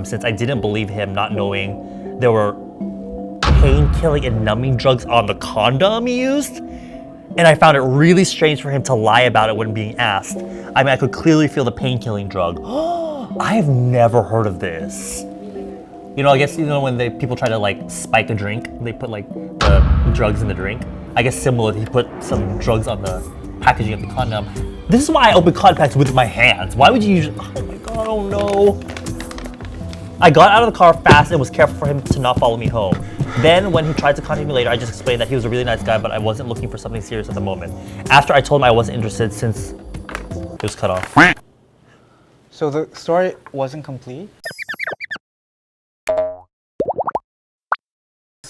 Since I didn't believe him, not knowing there were pain-killing and numbing drugs on the condom he used. And I found it really strange for him to lie about it when being asked. I mean, I could clearly feel the pain-killing drug. I've never heard of this. You know, I guess, you know, when people try to like spike a drink, they put like the drugs in the drink. I guess similar, he put some drugs on the packaging of the condom. This is why I open contacts with my hands. Why would you use, oh my God, oh no. I got out of the car fast and was careful for him to not follow me home. Then when he tried to contact me later, I just explained that he was a really nice guy, but I wasn't looking for something serious at the moment. After I told him I wasn't interested since it was cut off. So the story wasn't complete?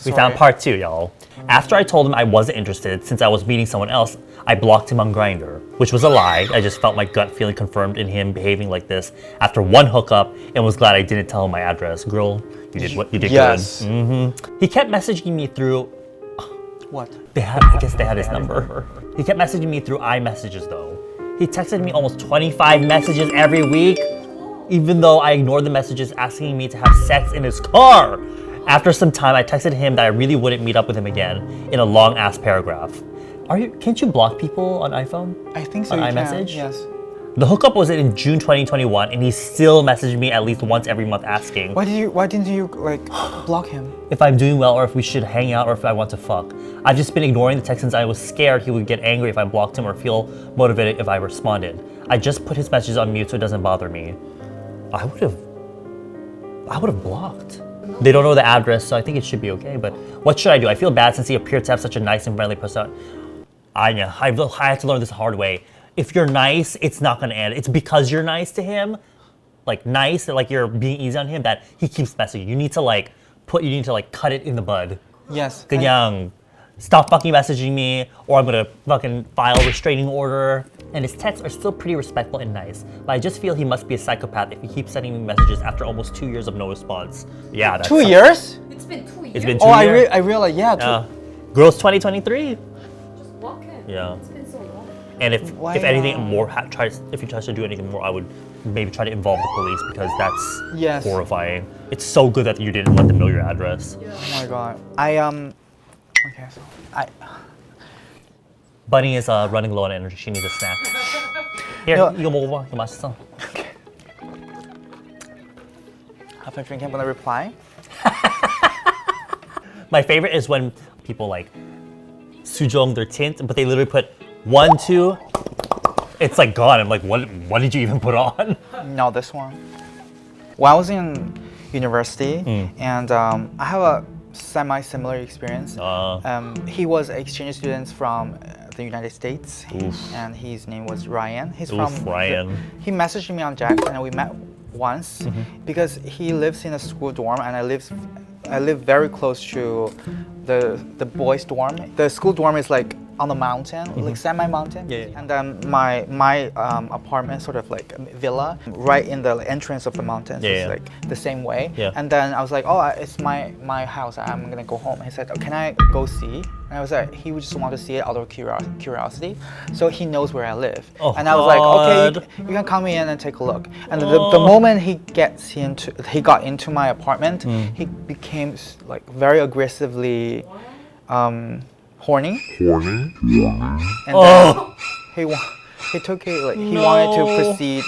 We found part 2, y'all. After I told him I wasn't interested since I was meeting someone else, I blocked him on Grindr, which was a lie. I just felt my gut feeling confirmed in him behaving like this after one hookup and was glad I didn't tell him my address. Girl, you did what you did. Yes. Good. He kept messaging me through... What? I guess they had his number. He kept messaging me through iMessages though. He texted me almost 25 messages every week, even though I ignored the messages asking me to have sex in his car. After some time, I texted him that I really wouldn't meet up with him again in a long-ass paragraph. Can't you block people on iPhone? I think so. On you iMessage? Can. Yes. The hookup was in June 2021, and he still messaged me at least once every month asking Why didn't you like block him? if I'm doing well or if we should hang out or if I want to fuck. I've just been ignoring the text since I was scared he would get angry if I blocked him or feel motivated if I responded. I just put his messages on mute so it doesn't bother me. I would have blocked. They don't know the address, so I think it should be okay, but what should I do? I feel bad since he appeared to have such a nice and friendly person. I had to learn this the hard way. If you're nice, it's not gonna end. It's because you're nice to him, like you're being easy on him, that he keeps messaging. You need to cut it in the bud. Yes. Kanyang, stop fucking messaging me, or I'm gonna fucking file a restraining order. And his texts are still pretty respectful and nice, but I just feel he must be a psychopath if he keeps sending me messages after almost 2 years of no response. Yeah, that's 2 years? It's been 2 years. It's been 2 Oh, years. I realized. Yeah. Girls 2023. Just block him. Yeah. It's been so long. And if Why anything not? more, if he tries to do anything more, I would maybe try to involve the police because that's Yes. horrifying. It's so good that you didn't let them know your address. Yeah. Oh my God. Okay. So Bunny is running low on energy. She needs a snack. Here, No. 이거 먹어봐. 이거 맛있어. after drinking, I'm gonna reply. My favorite is when people like sujong their tint, but they literally put 1, 2. It's like gone. I'm like, what did you even put on? No, this one. When I was in university, and I have a semi-similar experience. He was an exchange student from the United States, and his name was Ryan. He's from Ryan. He messaged me on Jack, and we met once because he lives in a school dorm, and I live very close to the boys' dorm. The school dorm is like on the mountain, like semi-mountain. Yeah. And then my apartment, sort of like a villa, right in the entrance of the mountain. So it's like the same way. Yeah. And then I was like, oh, it's my house. I'm gonna go home. He said, oh, can I go see? And I was like, he would just want to see it out of curiosity. So he knows where I live. Oh, and I was like, okay, you can come in and take a look. And the moment he got into my apartment, he became like very aggressively horny. And then he took it like he wanted to proceed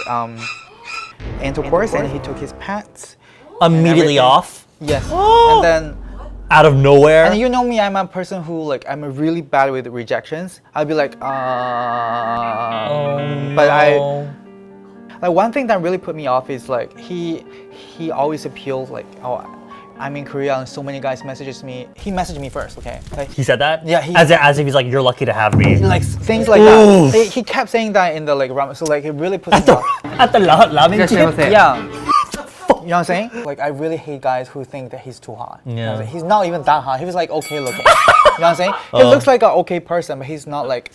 intercourse, and he took his pants Immediately everything. off? Yes. And then Out of nowhere? and you know me, I'm a person who like I'm really bad with rejections. I'll be like, but like one thing that really put me off is like he always appeals like, oh, I'm in Korea and so many guys messages me. He messaged me first, okay? Like, He said that? Yeah, As if he's like, you're lucky to have me. like things like that. He kept saying that in the like ramen, so like it really puts me off. At the ramen chip? Yeah. You know what I'm saying? Like I really hate guys who think that he's too hot. You know what I'm Yeah. saying? He's not even that hot. He was like okay looking. You know what I'm saying? He looks like an okay person, but he's not like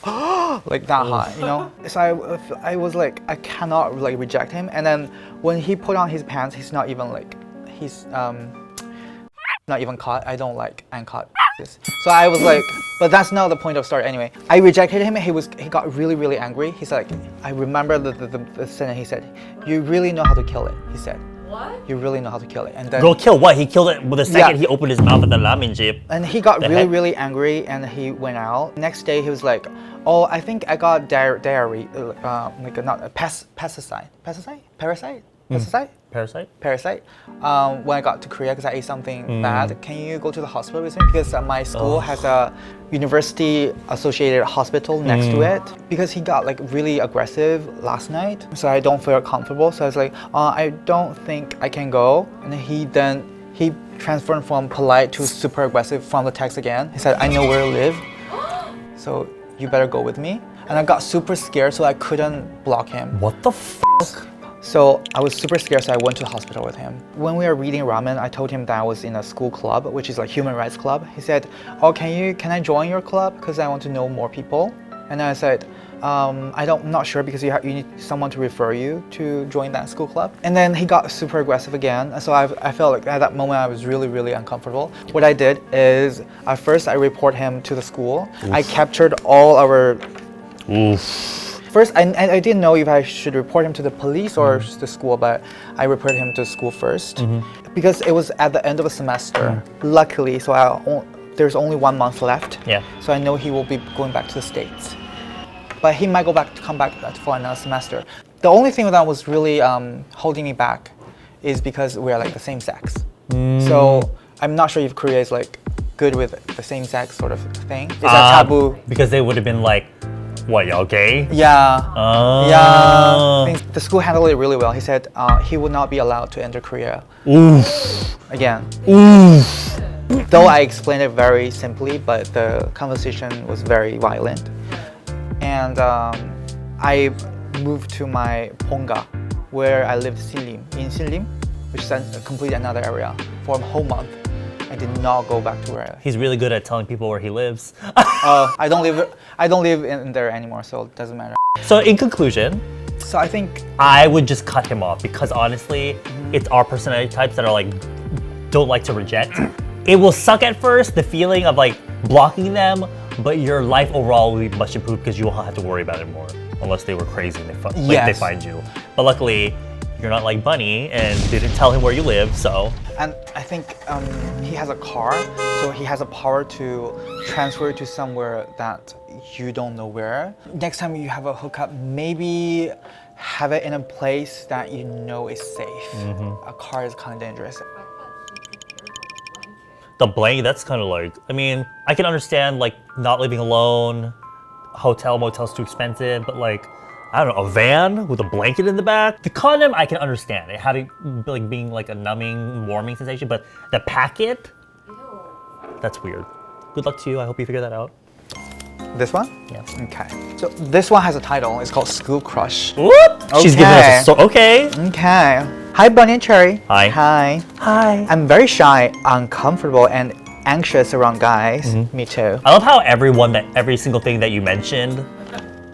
like that hot. You know? So I was like I cannot like reject him. And then when he put on his pants, he's not even like not even cut. I don't like uncut. So I was like, but that's not the point of story anyway. I rejected him. He got really angry. He's like, I remember the sentence he said, "You really know how to kill it," he said. you really know how to kill it. And then Go kill what? He killed it with the second Yeah. he opened his mouth at the ramen jeep. and he got The really heck? really angry and he went out. Next day he was like, "Oh, I think I got diarrhea, like not a parasite. Parasite? When I got to Korea because I ate something bad. Can you go to the hospital with me? Because my school has a university associated hospital next to it. Because he got like really aggressive last night, so I don't feel comfortable. So I was like, I don't think I can go. And he transformed from polite to super aggressive from the text again. He said, "I know where you live, so you better go with me." And I got super scared, so I couldn't block him. What the f? So I was super scared, so I went to the hospital with him. When we were reading ramen, I told him that I was in a school club, which is like human rights club. He said, "Oh, can I join your club? Because I want to know more people." And I said, I'm not sure because you need someone to refer you to join that school club. And then he got super aggressive again. And so I felt like at that moment I was really, really uncomfortable. What I did is at first I report him to the school. I captured all our First, I didn't know if I should report him to the police or the school, but I reported him to the school first because it was at the end of a semester. Luckily, so there's only 1 month left. Yeah. So I know he will be going back to the States, but he might come back for another semester. The only thing that was really holding me back is because we're like the same sex. So I'm not sure if Korea is like good with the same sex sort of thing. Is that taboo? Because they would have been like, what, y'all gay? Yeah. Oh. Yeah. The school handled it really well. He said he would not be allowed to enter Korea again. Though I explained it very simply, but the conversation was very violent. And I moved to my Ponga, where I lived in Sinlim, which is a completely another area, for a whole month. I did not go back to where He's really good at telling people where he lives. I don't live in there anymore, so it doesn't matter. So in conclusion, So I think I would just cut him off because honestly, it's our personality types that are like, don't like to reject. It will suck at first, the feeling of like blocking them, but your life overall will be much improved because you won't have to worry about it more. Unless they were crazy and they find you. But luckily, you're not like Bunny and didn't tell him where you live, so. And I think he has a car, so he has a power to transfer to somewhere that you don't know where. Next time you have a hookup, maybe have it in a place that you know is safe. A car is kind of dangerous. The blanket, that's kind of like, I mean, I can understand like not living alone, motel's too expensive, but like, I don't know, a van with a blanket in the back. The condom, I can understand it having like being like a numbing, warming sensation, but the packet, that's weird. Good luck to you. I hope you figure that out. This one? Yeah. Okay. So this one has a title. It's called School Crush. Whoop! She's giving us a okay. Okay. Hi, Bunny and Cherry. Hi. Hi. Hi. I'm very shy, uncomfortable, and anxious around guys. Me too. I love how every single thing that you mentioned,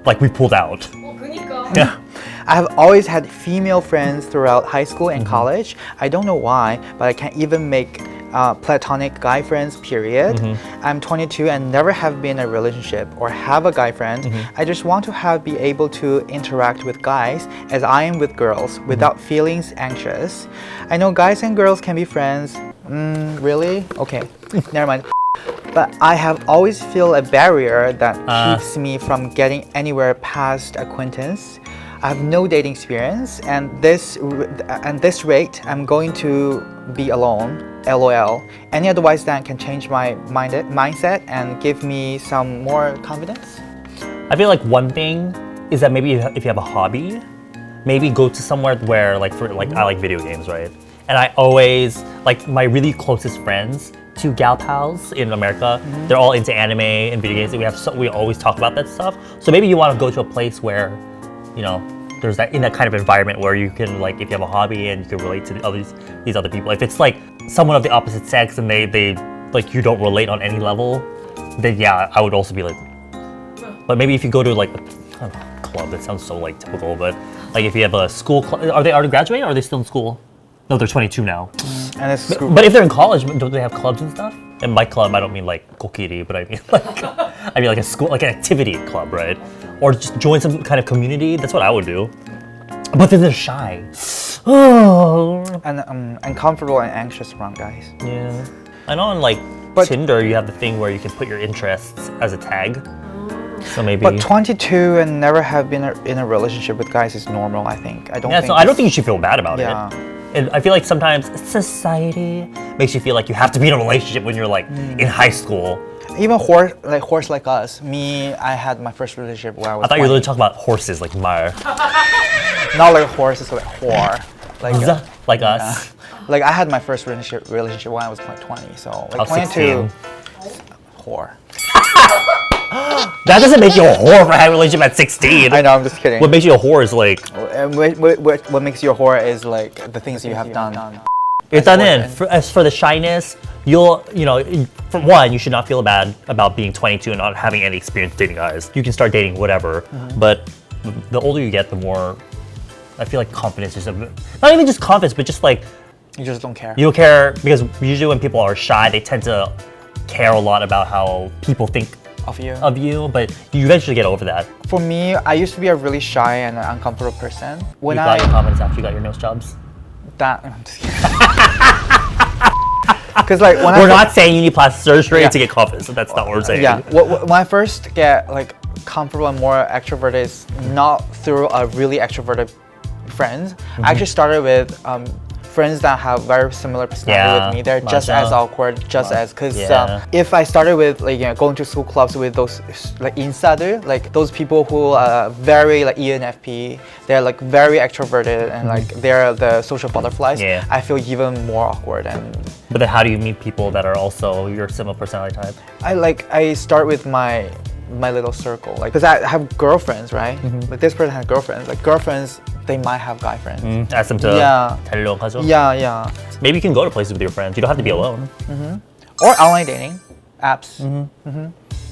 like we pulled out. 그니까. Yeah. I have always had female friends throughout high school and college. I don't know why, but I can't even make platonic guy friends, period. I'm 22 and never have been in a relationship or have a guy friend. I just want to be able to interact with guys as I am with girls without feelings anxious. I know guys and girls can be friends. Really? Okay, never mind. But I have always feel a barrier that keeps me from getting anywhere past acquaintance. I have no dating experience, and this rate, I'm going to be alone. LOL. Any advice that can change my mindset and give me some more confidence? I feel like one thing is that maybe if you have a hobby, maybe go to somewhere where I like video games, right? And I always, like my really closest friends, 2 gal pals in America, they're all into anime and video games. We always talk about that stuff. So maybe you want to go to a place where, you know, there's that kind of environment where you can, like, if you have a hobby and you can relate to these other people. If it's like someone of the opposite sex and they like you don't relate on any level, then yeah, I would also be like. But maybe if you go to like a club, that sounds so like typical. But like if you have a school club, are they already graduating or are they still in school? No, they're 22 now. And it's But if they're in college, don't they have clubs and stuff? And by club, I don't mean like kokiri, but I mean like a school, like an activity club, right? Or just join some kind of community. That's what I would do. But then they're shy. Oh. And uncomfortable and anxious around guys. Yeah. I know on like Tinder you have the thing where you can put your interests as a tag. So maybe. But 22 and never have been in a relationship with guys is normal, I think. I don't think you should feel bad about it. And I feel like sometimes society makes you feel like you have to be in a relationship when you're like in high school. Even horse like us. Me, I had my first relationship when I was I thought 20. you were really talking about horses like mar. Not like horses, like whore. Like us. Like I had my first relationship when I was like 20. So like 22, whore. That doesn't make you a whore for having a relationship at 16. I know, I'm just kidding. What makes you a whore is like... What makes you a whore is like the things you have done. It's done in. As for the shyness, for one, you should not feel bad about being 22 and not having any experience dating guys. You can start dating whatever, but the older you get, the more I feel like confidence is not even just confidence, but just like you just don't care. You don't care because usually when people are shy, they tend to care a lot about how people think of you, but you eventually get over that. For me, I used to be a really shy and uncomfortable person. When you got your confidence after you got your nose jobs? I'm just kidding. Because like we're not saying you need plastic surgery to get confidence. So that's not what we're saying. Yeah. When I first get like comfortable and more extroverted is not through a really extroverted friends. I actually started with friends that have very similar personality with me. They're just as awkward, because if I started with going to school clubs with those like insider, like those people who are very like ENFP, they're like very extroverted and like they're the social butterflies. I feel even more awkward. But then how do you meet people that are also your similar personality type? I start with my little circle, like because I have girlfriends, right? Like this person has girlfriends. Like girlfriends, they might have guy friends. Ask them to 달려가죠? Yeah. Maybe you can go to places with your friends. You don't have to be alone. Or online dating apps.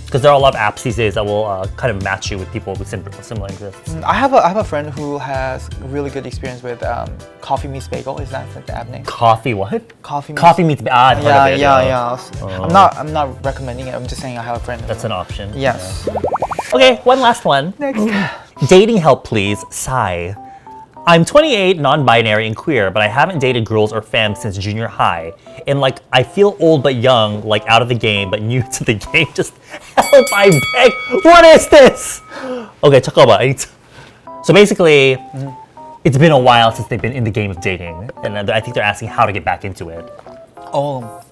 Because there are a lot of apps these days that will kind of match you with people with similar interests. I have a friend who has really good experience with Coffee Meets Bagel. Is that like the app name? Coffee what? Coffee Meets Bagel. Yeah. I'm not recommending it. I'm just saying I have a friend. That's an option. Yes. Okay, one last one. Next. Dating help, please. Sigh. I'm 28, non-binary, and queer, but I haven't dated girls or femmes since junior high. And like, I feel old but young, like out of the game, but new to the game. Just help, I beg. What is this? Okay, 잠깐만. So basically, it's been a while since they've been in the game of dating. And I think they're asking how to get back into it. Oh.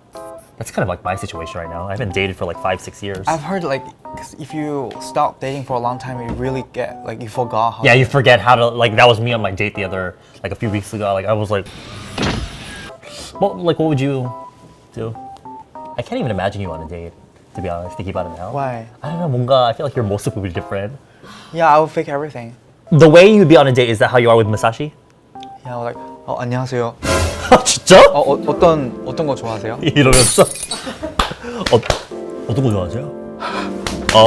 That's kind of like my situation right now. I haven't dated for like 5-6 years. I've heard like, cause if you stop dating for a long time, you really get like you forgot how. Yeah, you forget how to like. That was me on my date a few weeks ago. Like I was like, what would you do? I can't even imagine you on a date. To be honest, thinking about it now. Why? I don't know. 뭔가 I feel like your motive would be different. Yeah, I would fake everything. The way you'd be on a date is that how you are with Masashi? Yeah, like 안녕하세요. 진짜? 어떤 거 좋아하세요? 이러면서 어떤 거 좋아하세요?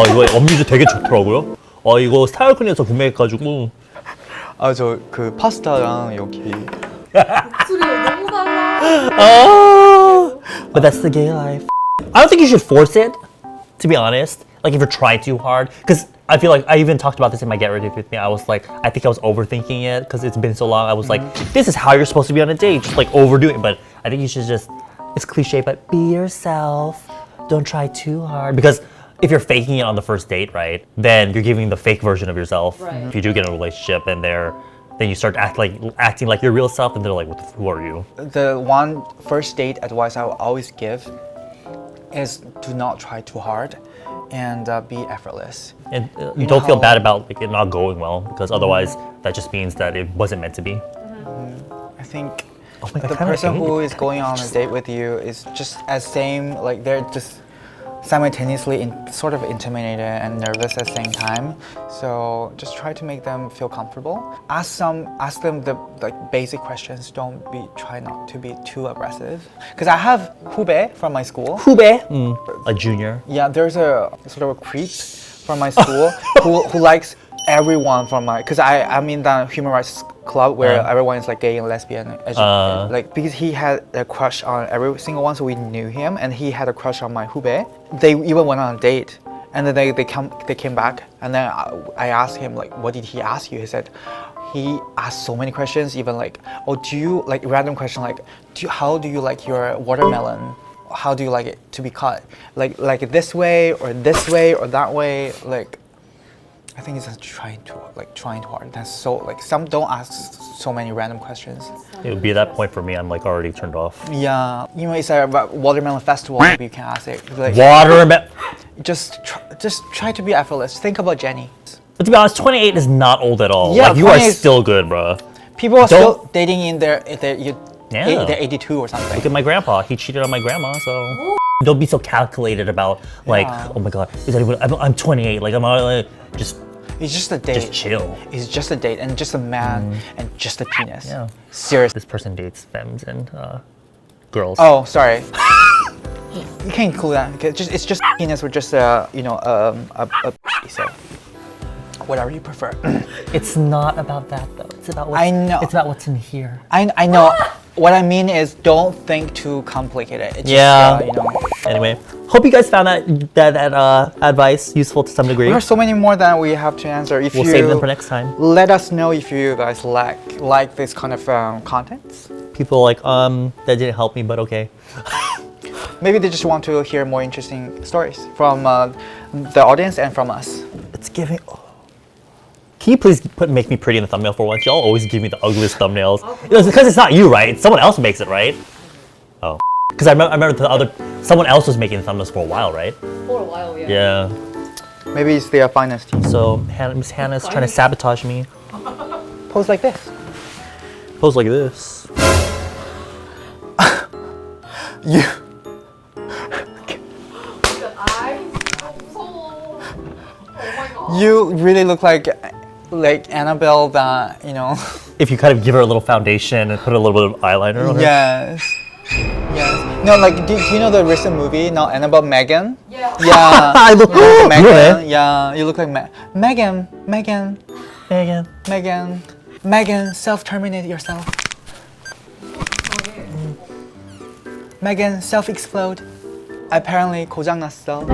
이거 음료수 되게 좋더라고요. 이거 스타일클에서 구매해가지고. 저 그 파스타랑 여기. 목소리 너무 달라. But that's the gay life. I don't think you should force it, to be honest. Like if you're trying too hard, because I feel like I even talked about this in my Get Ready With Me. I was like, I think I was overthinking it because it's been so long. I was like, this is how you're supposed to be on a date, just like overdoing it. But I think you should just, it's cliche, but be yourself. Don't try too hard. Because if you're faking it on the first date, right, then you're giving the fake version of yourself. Right. If you do get in a relationship and then you start acting like your real self, and they're like, who are you? The one first date advice I will always give is do not try too hard and be effortless. And you don't feel bad about like, it not going well, because otherwise that just means that it wasn't meant to be. I think my God, the person who is going on a date with you is just as same, like they're just simultaneously sort of intimidated and nervous at the same time. So just try to make them feel comfortable. Ask them the like basic questions. Try not to be too aggressive. Because I have 후배 from my school. 후배? A junior. Yeah, there's a sort of a creep from my school who likes everyone from my, because I'm in the human rights club where everyone is like gay and lesbian, like because he had a crush on every single one, so we knew him, and he had a crush on my hube. They even went on a date, and then they came back, and then I asked him like, what did he ask you? He said he asked so many questions, even like, oh, do you like random question like, how do you like your watermelon? How do you like it to be cut? Like this way or that way? Like, I think he's just trying too hard. That's so like some don't ask so many random questions. It would be that point for me. I'm like already turned off. Yeah, you know, it's about watermelon festival. Maybe you can ask it. Like, Watermelon. just try to be effortless. Think about Jenny. But to be honest, 28 is not old at all. Yeah, like you are 28 still good, bro. People are Don't- still dating in their Yeah. they're 82 or something. Look at my grandpa. He cheated on my grandma, so don't be so calculated about like, oh my god, is anyone? I'm 28. Like just It's just a date. just chill. It's just a date and just a man and just a penis. Yeah. Seriously. This person dates femmes and girls. Oh, sorry. You can't include that because it's just penis with just a so whatever you prefer. It's not about that though. It's about what's, I know. It's about what's in here. I know. What I mean is, don't think too complicated. It's Yeah. just, you know. Anyway, hope you guys found that advice useful to some degree. There are so many more that we have to answer. If We'll you save them for next time. let us know if you guys like this kind of contents. People like that didn't help me, but okay. Maybe they just want to hear more interesting stories from the audience and from us. It's giving. Can you please make me pretty in the thumbnail for once? Y'all always give me the ugliest thumbnails. It's because it's not you, right? Someone else makes it, right? Oh, because I remember someone else was making the thumbnails for a while, right? For a while, yeah. Yeah. Maybe it's their finest team. So Miss Hannah's trying to sabotage me. Pose like this. Pose like this. You. The eyes, so. Oh my god. You really look like Annabelle. That you know. If you kind of give her a little foundation and put a little bit of eyeliner on her. Yes. Yes. No, like, do you know the recent movie? No, Annabelle Megan. Yeah. Yeah. I look. You look like Really? Megan. Yeah, you look like Megan. Megan, self-terminate yourself. Okay. Megan, self-explode. Apparently 고장났어.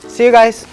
See you guys.